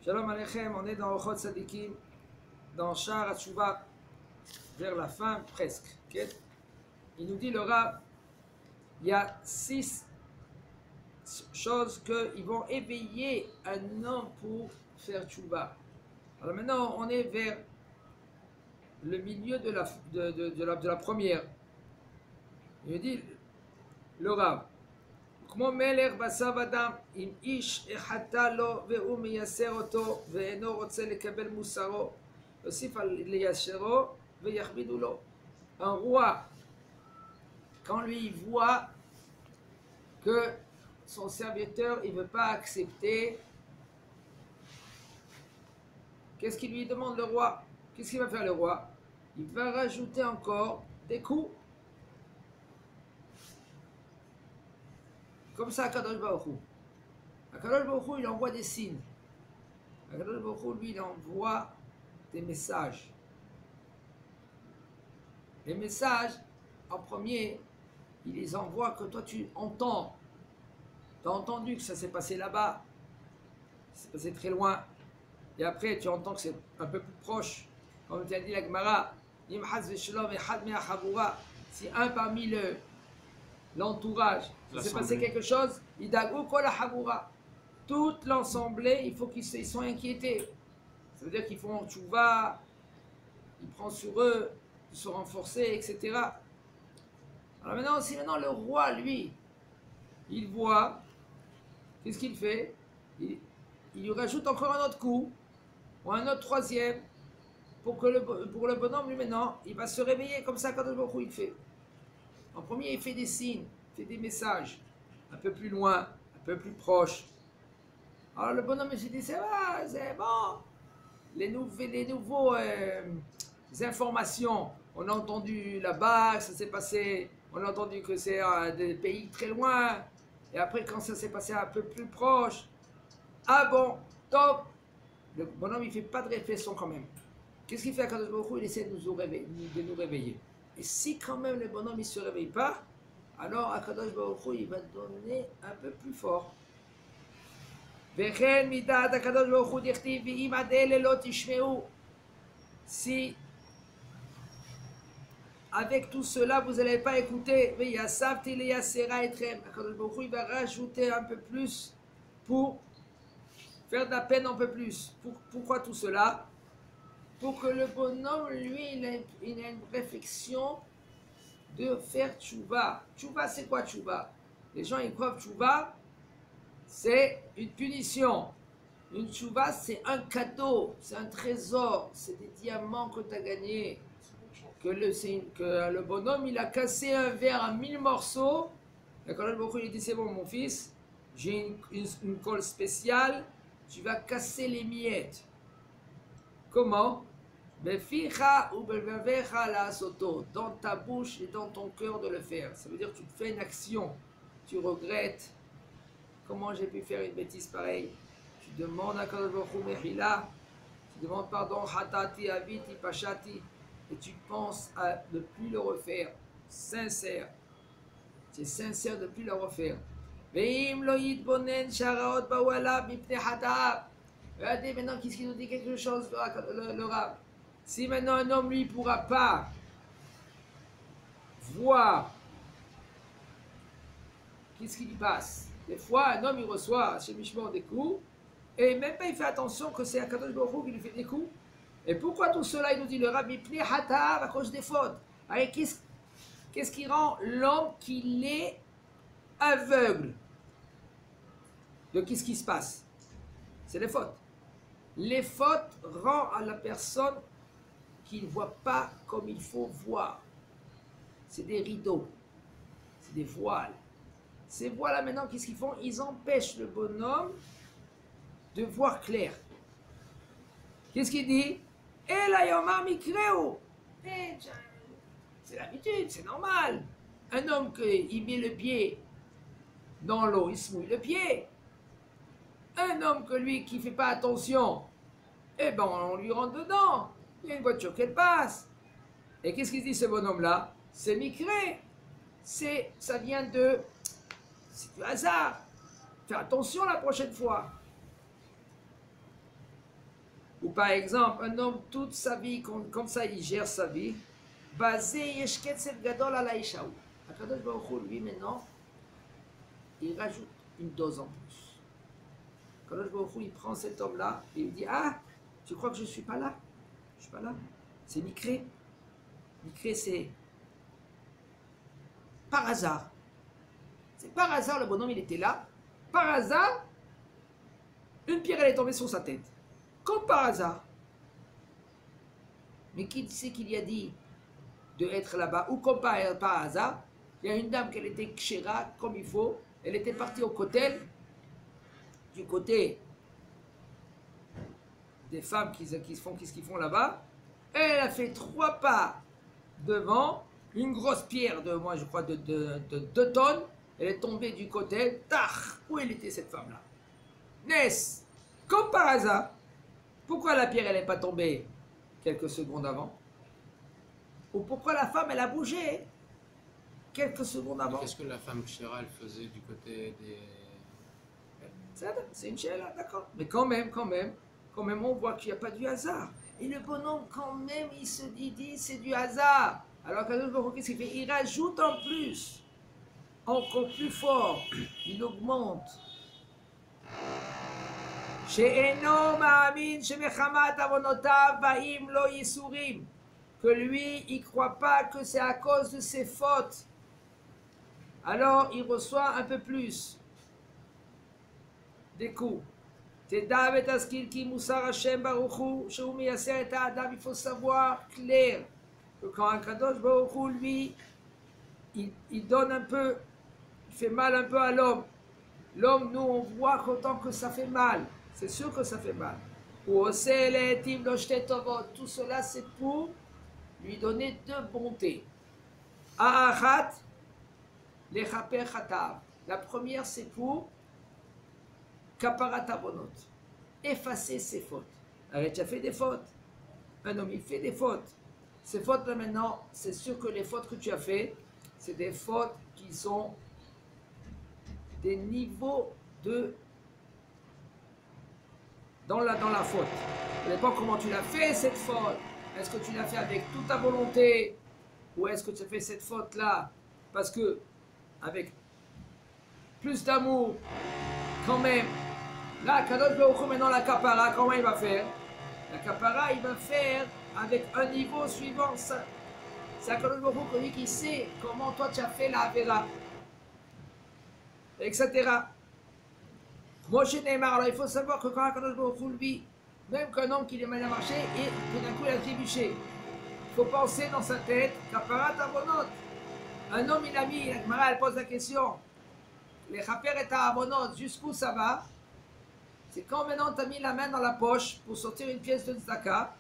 Shalom Aleichem, on est dans Ochot Sadikim, dans Sha'ar HaTshuva, vers la fin presque. Okay? Il nous dit le Rav, il y a 6 choses qui vont éveiller un homme pour faire Tshuva. Alors maintenant, on est vers le milieu de la première. Il nous dit le Rav, כמו מלך בשר ודם, אם איש החטא לו והוא מייסר אותו ואינו רוצה לקבל מוסרו, יוסיף על לייסרו ויכבידו לו. Un roi, quand lui il voit que son serviteur il ne veut pas accepter, qu'est-ce qu'il lui demande le roi? Qu'est-ce qu'il va faire le roi? Il va rajouter encore des coups. Comme ça, Akadosh Baruch Hu. Akadosh Baruch Hu, il envoie des signes. Akadosh Baruch Hu, lui, il envoie des messages. Les messages, en premier, il les envoie que toi, tu entends. Tu as entendu que ça s'est passé là-bas. C'est passé très loin. Et après, tu entends que c'est un peu plus proche. Comme tu as dit la Gemara, si un parmi l'entourage, il s'est passé quelque chose, toute l'assemblée, il faut qu'ils soient inquiétés. Ça veut dire qu'ils font tchouva, ils prennent sur eux, ils sont renforcés, etc. Alors maintenant, si maintenant le roi, lui, il voit, qu'est-ce qu'il fait? Il lui rajoute encore un autre coup, ou un autre troisième, pour le bonhomme, lui maintenant, il va se réveiller comme ça quand il fait. En premier, il fait des signes, il fait des messages, un peu plus loin, un peu plus proche. Alors le bonhomme se dit, c'est bon, les nouveaux informations, on a entendu là-bas, ça s'est passé, on a entendu que c'est des pays très loin, et après quand ça s'est passé un peu plus proche, ah bon, top, le bonhomme il ne fait pas de réflexion quand même. Qu'est-ce qu'il fait à Kadosh Baruch Hu? Il essaie de nous réveiller. Et si quand même le bonhomme ne se réveille pas, alors Akadosh Baruch Hu, il va donner un peu plus fort. Si avec tout cela vous n'allez pas écouter, Akadosh Baruch Hu, il va rajouter un peu plus pour faire de la peine un peu plus. Pourquoi tout cela? Pour que le bonhomme, lui, il a une réflexion de faire tchouva. Tchouva, c'est quoi tchouva? Les gens, ils croient que tchouva, c'est une punition. Une tchouva, c'est un cadeau, c'est un trésor, c'est des diamants que tu as gagnés. Que le bonhomme, il a cassé un verre en 1000 morceaux. Et quand le bonhomme, il dit, c'est bon, mon fils, j'ai une colle spéciale, tu vas casser les miettes. Comment? Dans ta bouche et dans ton cœur de le faire. Ça veut dire que tu fais une action, tu regrettes. Comment j'ai pu faire une bêtise pareille? Tu demandes à Kadosh Baruch Hu Mechila, tu demandes pardon, Hatati, Aviti, Pashati, et tu penses à ne plus le refaire. Sincère. C'est sincère de ne plus le refaire. Regardez maintenant, qu'est-ce qu'il nous dit quelque chose, le Rav? Si maintenant un homme, lui, ne pourra pas voir, qu'est-ce qui lui passe? Des fois, un homme, il reçoit chez Mishmor des coups, et même pas il fait attention que c'est Akadosh Baruch Hu qui lui fait des coups. Et pourquoi tout cela, il nous dit le Rav, Mipnei Hatav, à cause des fautes. Allez, qu'est-ce qui rend l'homme qu'il est aveugle? De qu'est-ce qui se passe? C'est les fautes. Les fautes rendent à la personne qui ne voit pas comme il faut voir. C'est des rideaux, c'est des voiles. Ces voiles-là, maintenant, qu'est-ce qu'ils font? Ils empêchent le bonhomme de voir clair. Qu'est-ce qu'il dit? Eh la yomar mikreu. C'est l'habitude, c'est normal. Un homme qui met le pied dans l'eau, il se mouille le pied. Un homme que lui qui ne fait pas attention, eh ben on lui rentre dedans. Il y a une voiture qui passe. Et qu'est-ce qu'il dit ce bonhomme-là? C'est micré. Ça vient c'est du hasard. Fais attention la prochaine fois. Ou par exemple, un homme toute sa vie, comme ça il gère sa vie, basé Yeshketset Gadol ala Ishaou. Akadosh Baruch Hu, lui maintenant, il rajoute une dose en plus. Akadosh Baruch Hu, il prend cet homme-là et il dit, ah, tu crois que je ne suis pas là? Je ne suis pas là. C'est Mikré. Mikré, c'est par hasard. C'est par hasard, le bonhomme, il était là. Par hasard, une pierre, elle est tombée sur sa tête. Comme par hasard. Mais qui c'est qu'il y a dit de être là-bas? Ou comme par hasard, il y a une dame qui était kshera, comme il faut. Elle était partie au kotel, du côté des femmes qui font ce qu'ils font là-bas. Elle a fait 3 pas devant, une grosse pierre de, moi je crois, de 2 tonnes. Elle est tombée du kotel. Tach! Où elle était cette femme-là? Ness! Comme par hasard. Pourquoi la pierre, elle n'est pas tombée quelques secondes avant? Ou pourquoi la femme, elle a bougé quelques secondes avant? Qu'est-ce que la femme Kshera, elle faisait du côté des... C'est une chéla, d'accord. Mais quand même, on voit qu'il n'y a pas du hasard. Et le bonhomme, quand même, il se dit c'est du hasard. Alors qu'est-ce qu'il fait? Il rajoute en plus, encore plus fort, il augmente. Que lui, il ne croit pas que c'est à cause de ses fautes. Alors, il reçoit un peu plus des coups. Il faut savoir clair que quand un Kadosh Baruch Hu, lui, il donne un peu, il fait mal un peu à l'homme. L'homme, nous, on voit qu'autant que ça fait mal. C'est sûr que ça fait mal. Tout cela, c'est pour lui donner 2 bontés. A'achat, lechaper chatav. La première, c'est pour kaparat avonot, effacer ses fautes. Alors, tu as fait des fautes. Un homme, il fait des fautes. Ces fautes-là, maintenant, c'est sûr que les fautes que tu as fait, c'est des fautes qui sont des niveaux de... dans la faute. Ça dépend comment tu l'as fait, cette faute. Est-ce que tu l'as fait avec toute ta volonté? Ou est-ce que tu as fait cette faute-là parce que, avec plus d'amour, quand même, là, Kadosh Baruch Hu, maintenant, la kapara, comment il va faire? La kapara, il va faire avec un niveau suivant. C'est Kadosh Baruch Hu, lui qui sait comment toi tu as fait la Avera, etc. Moshe Neymar, alors il faut savoir que quand Kadosh Baruch Hu, lui, même qu'un homme qui est mal à marcher, et tout d'un coup il a trébuché. Il faut penser dans sa tête, kaparat avonot. Un homme, il a mis, la Gemara, elle pose la question, les chaper et avonot, jusqu'où ça va? C'est quand maintenant tu as mis la main dans la poche pour sortir une pièce de tzedaka,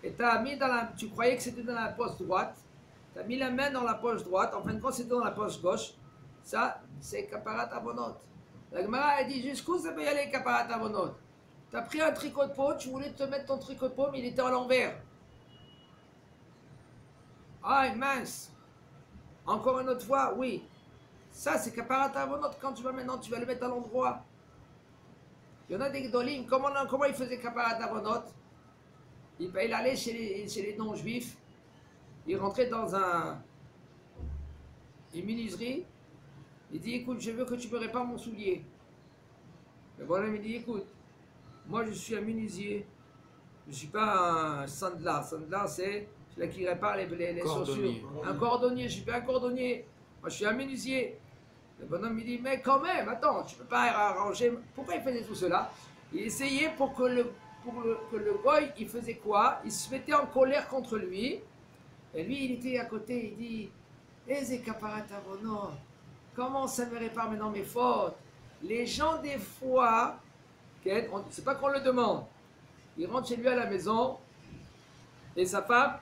et tu croyais que c'était dans la poche droite, tu as mis la main dans la poche droite, en fin de compte c'était dans la poche gauche, ça c'est kaparat avonot. La Gemara, elle dit, jusqu'où ça peut y aller kaparat avonot? Tu as pris un tricot de peau, tu voulais te mettre ton tricot de peau, mais il était à l'envers. Ah, mince. Encore une autre fois, oui. Ça, c'est kaparat avonot. Quand tu vas maintenant, tu vas le mettre à l'endroit. Il y en a des gdolim. Comment ils faisaient kaparat avonot? Il allait chez les non-juifs. Il rentrait dans une menuiserie. Il dit, écoute, je veux que tu me répares mon soulier. Le bonhomme, il dit, écoute, moi, je suis un menuisier. Je ne suis pas un sandlar. Sandlar, c'est celui qui répare les chaussures. Un cordonnier. Je ne suis pas un cordonnier. Moi, je suis un menuisier. Le bonhomme me dit, mais quand même, attends, tu ne peux pas arranger. Pourquoi il faisait tout cela? Il essayait pour que le goy, il faisait quoi? Il se mettait en colère contre lui. Et lui, il était à côté, il dit, Eze kaparat avonot, comment ça me répare maintenant mes fautes? Les gens, des fois, c'est pas qu'on le demande. Il rentre chez lui à la maison, et sa femme,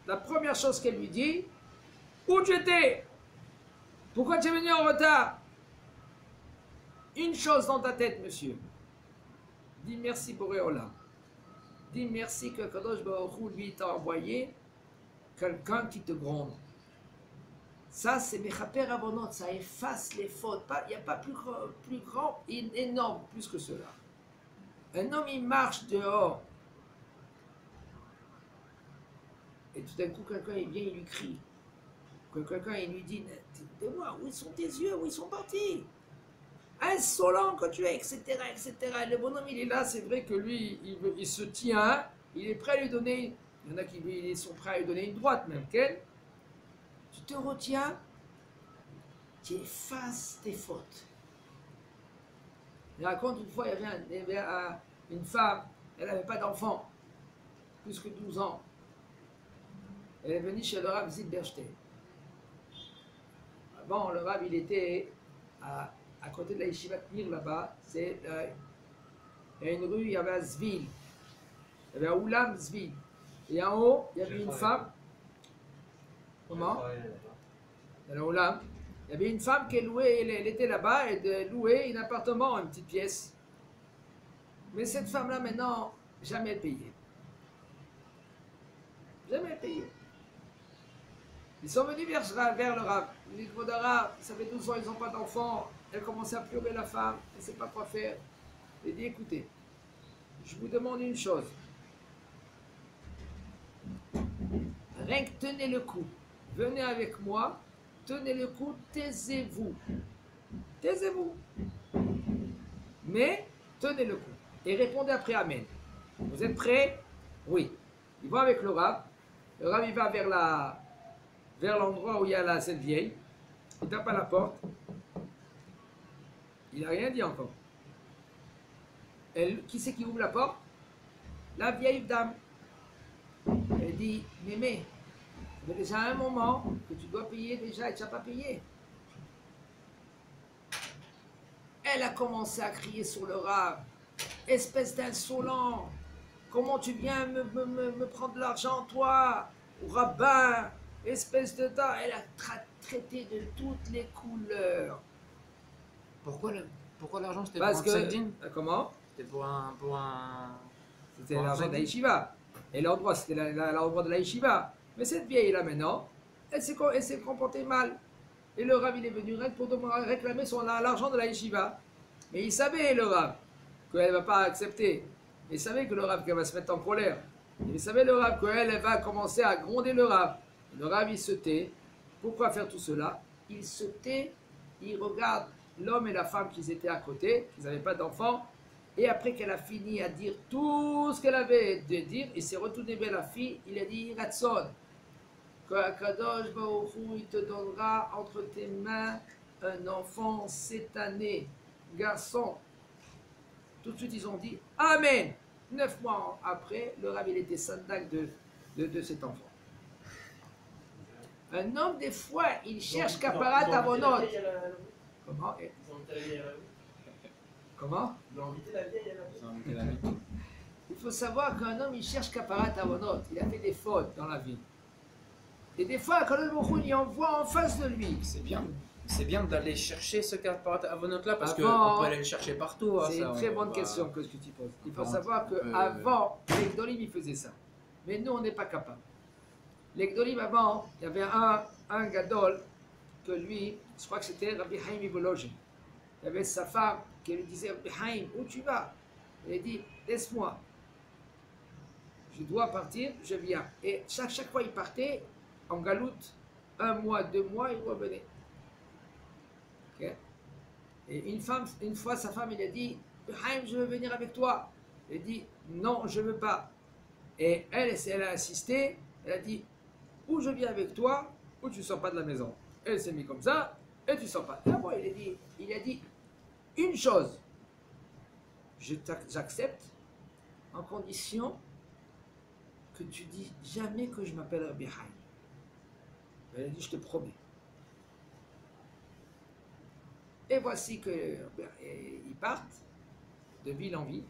la première chose qu'elle lui dit, où tu étais? Pourquoi tu es venu en retard? Une chose dans ta tête, monsieur. Dis merci pour Eola. Dis merci que Kadosh Baruch Hu, lui, t'a envoyé quelqu'un qui te gronde. Ça, c'est Mechaper Avonot, ça efface les fautes. Il n'y a pas plus grand, énorme, plus que cela. Un homme, il marche dehors. Et tout d'un coup, quelqu'un il vient, il lui crie. Quelqu'un il lui dit, dis-moi, où sont tes yeux, où ils sont partis? Insolent que tu es, etc., etc. Et le bonhomme, il est là, c'est vrai que lui, il se tient, il est prêt à lui donner, il y en a qui ils sont prêts à lui donner une droite, même qu'elle. Tu te retiens, tu effaces tes fautes. Il raconte une fois, il y avait une femme, elle n'avait pas d'enfant, plus que 12 ans. Elle est venue chez le Rav Zilberstein. Avant, le Rav, il était à côté de la Yeshiva Mir là-bas. Il y a une rue, il y avait un Zvil. Il y avait un Oulam Zvil. Et en haut, il y avait une femme. Comment? Dans le Oulam. Il y avait une femme qui louait, elle était là-bas et de louer un appartement, une petite pièce. Mais cette femme-là, maintenant, jamais payée. Jamais payée. Ils sont venus vers le Rav. Ils disent, Rav, ça fait 12 ans, ils n'ont pas d'enfants. Elle commence à pleurer, la femme, elle ne sait pas quoi faire. Il dit, écoutez, je vous demande une chose. Rien que tenez le coup. Venez avec moi, tenez le coup, taisez-vous. Taisez-vous. Mais tenez le coup. Et répondez après Amen. Vous êtes prêts? Oui. Ils vont avec le Rav. Le Rav, il va vers l'endroit où il y a cette vieille. Il tape à la porte. Il n'a rien dit encore. Qui c'est qui ouvre la porte? La vieille dame. Elle dit, Mémé, il y a déjà un moment que tu dois payer déjà et tu n'as pas payé. Elle a commencé à crier sur le Rav. Espèce d'insolent. Comment tu viens me prendre de l'argent, toi? Au rabbin. Espèce de tas. Elle a traité de toutes les couleurs. Pourquoi l'argent c'était Parce pour un que. pseudine? Comment? C'était pour un... C'était l'argent de la yeshiva. Et l'endroit, c'était l'endroit de la yeshiva. Mais cette vieille-là, maintenant, elle s'est comportée mal. Et le Rav, il est venu pour réclamer l'argent de la yeshiva. Mais il savait, le Rav, qu'elle ne va pas accepter. Il savait que le Rav, qu'elle va se mettre en colère. Il savait, le Rav, qu'elle va commencer à gronder le Rav. Le Rav, il se tait. Pourquoi faire tout cela? Il se tait, il regarde l'homme et la femme qui étaient à côté, qui n'avaient pas d'enfants. Et après qu'elle a fini à dire tout ce qu'elle avait de dire, il s'est retourné vers la fille, il a dit, Ratson, que Akadosh Baruch Hu, il te donnera entre tes mains un enfant cette année, garçon. Tout de suite, ils ont dit, Amen. 9 mois après, le Rav, il était sandak de cet enfant. Un homme, des fois, il cherche caparat avonot. Comment? Comment? Il faut savoir qu'un homme, il cherche caparat avonot. Il a fait des fautes dans la vie. Et des fois, quand le Baruch il envoie en face de lui. C'est bien d'aller chercher ce caparat avonot là parce qu'on peut aller le chercher partout. C'est une très bonne question que tu poses. Il faut savoir qu'avant, les Gdolim, ils faisaient ça. Mais nous, on n'est pas capable. Les Gdolim, avant, il y avait un Gadol que lui, je crois que c'était Rabbi Haim Ibologin. Il y avait sa femme qui lui disait, Rabbi Haim, où tu vas? Il a dit, laisse-moi. Je dois partir, je viens. Et chaque fois, il partait en galoute, 1 mois, 2 mois, il revenait. Okay? Et une fois, sa femme, il a dit, Haim, je veux venir avec toi. Il a dit, non, je ne veux pas. Et elle a insisté, elle a dit, ou je viens avec toi, ou tu ne sors pas de la maison. Elle s'est mise comme ça, et tu ne sors pas. Et après, il a dit une chose, j'accepte, en condition que tu dis jamais que je m'appelle Rabbi Haim. Elle a dit, je te promets. Et voici qu'ils partent de ville en ville,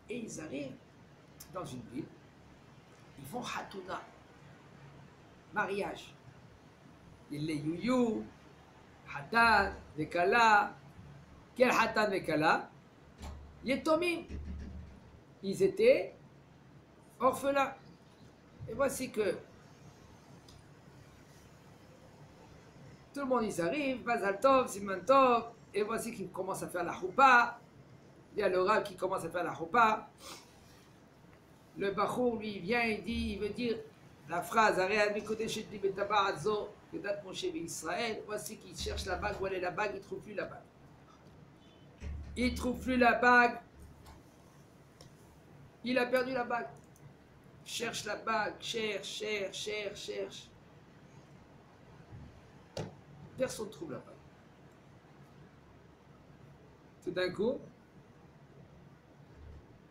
et ils arrivent dans une ville, ils font Hatuna, mariage. Il les youyou, Hatan, Vekala. Quel Hatan, Vekala? Yetomim. Ils étaient orphelins. Et voici que tout le monde y arrive, Bazal Tov, Siman Tov, et voici qu'ils commencent à faire la choupa. Il y a le Rav qui commence à faire la choupa. Le Bachour, lui, vient et dit, il veut dire la phrase Israël. Voici qu'il cherche la bague. Où elle est la bague? Il ne trouve plus la bague. Il ne trouve plus la bague. Il a perdu la bague. Cherche la bague. Cherche. Personne ne trouve la bague. Tout d'un coup,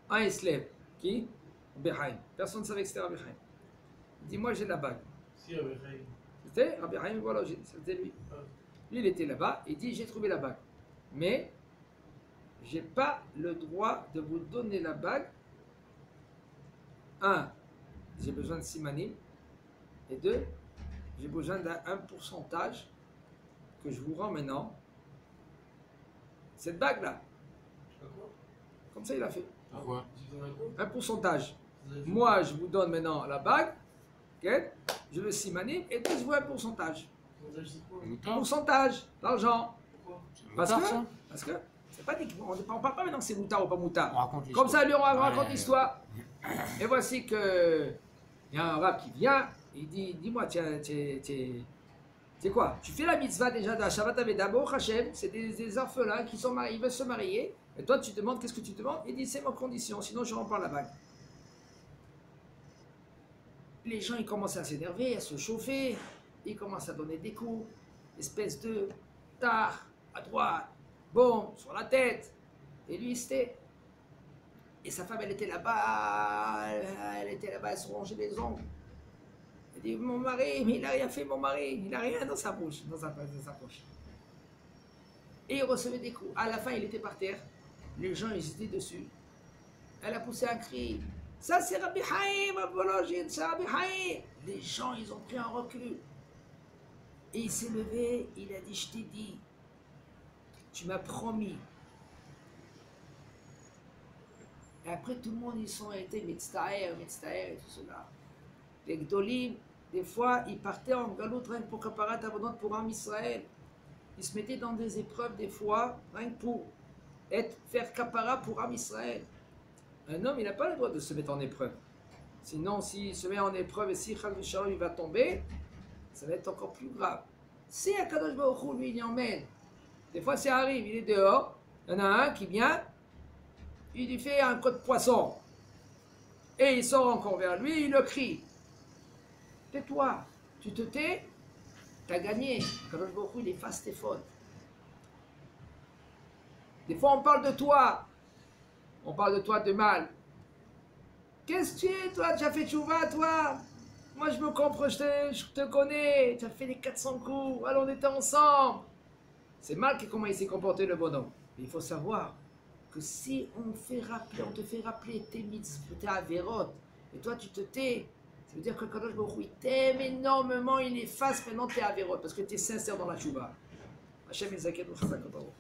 un il se lève. Qui? Rabbi Haim. Personne ne savait que c'était Rabbi Haim. Il dit, moi j'ai la bague. Si, Rabbi Haim. C'était Rabbi Haim, voilà, c'était lui. Lui, il était là-bas, il dit, j'ai trouvé la bague. Mais, j'ai pas le droit de vous donner la bague. Un, j'ai besoin de simanim. Et deux, j'ai besoin d'un pourcentage que je vous rends maintenant. Cette bague-là. Comme ça, il a fait. Pourquoi? Un pourcentage. Moi, je vous donne maintenant la bague. Okay? Je le simanim. Et puis, je veux un pourcentage. Pourcentage d'argent. Parce que c'est pas dit on ne parle pas maintenant que c'est moutard ou pas moutard. Comme ça, lui, on raconte l'histoire. Et voici que il y a un rab qui vient. Il dit, dis-moi, c'est quoi? Tu fais la mitzvah déjà de la Shabbat Avedabo, Hachem, c'est des orphelins qui sont mariés, ils veulent se marier. Et toi, tu demandes, qu'est-ce que tu demandes? Il dit, c'est ma condition, sinon je rends la bague. Les gens, ils commencent à s'énerver, à se chauffer, ils commencent à donner des coups, espèce de tard, à droite, bon, sur la tête. Et lui, c'était. Et sa femme, elle était là-bas, elle se rongeait les ongles. Il dit, mon mari, mais il n'a rien fait, mon mari, il n'a rien dans sa bouche, dans sa poche. Et il recevait des coups. À la fin, il était par terre. Les gens, ils étaient dessus. Elle a poussé un cri. Ça, c'est Rabbi Haim, Abologine, c'est Rabbi Haim. Les gens, ils ont pris un recul. Et il s'est levé, il a dit, je t'ai dit, tu m'as promis. Et après, tout le monde, ils sont été mitztaher et tout cela. Les Gdolim, des fois, ils partaient en galoute rien que pour Kaparat Avonot pour Am Israël. Ils se mettaient dans des épreuves, des fois, rien que pour faire Kapara pour Am Israël. Un homme, il n'a pas le droit de se mettre en épreuve. Sinon, s'il se met en épreuve et si Chal Shalom il va tomber, ça va être encore plus grave. Si Akadosh Baruch Hu, lui, il y emmène, des fois, ça arrive, il est dehors, il y en a un qui vient, il lui fait un coup de poisson. Et il sort encore vers lui, il le crie. Tais-toi, tu te tais, tu as gagné. Kadosh Baruch Hu, il efface tes fautes. Des fois, on parle de toi de mal. Qu'est-ce que tu es, toi? Tu as fait tchouva, toi? Moi, je me comprends, je te connais. Tu as fait les 400 coups. Alors, on était ensemble. C'est mal comment il s'est comporté, le bonhomme. Mais il faut savoir que si on te fait rappeler tes mitzvot, tes avérotes, et toi, tu te tais, ça veut dire que Kadosh Baruch Hu, il t'aime énormément, il efface maintenant tes avérotes, parce que tu es sincère dans la tchouva. Hachem, il zakenu chazak baruch.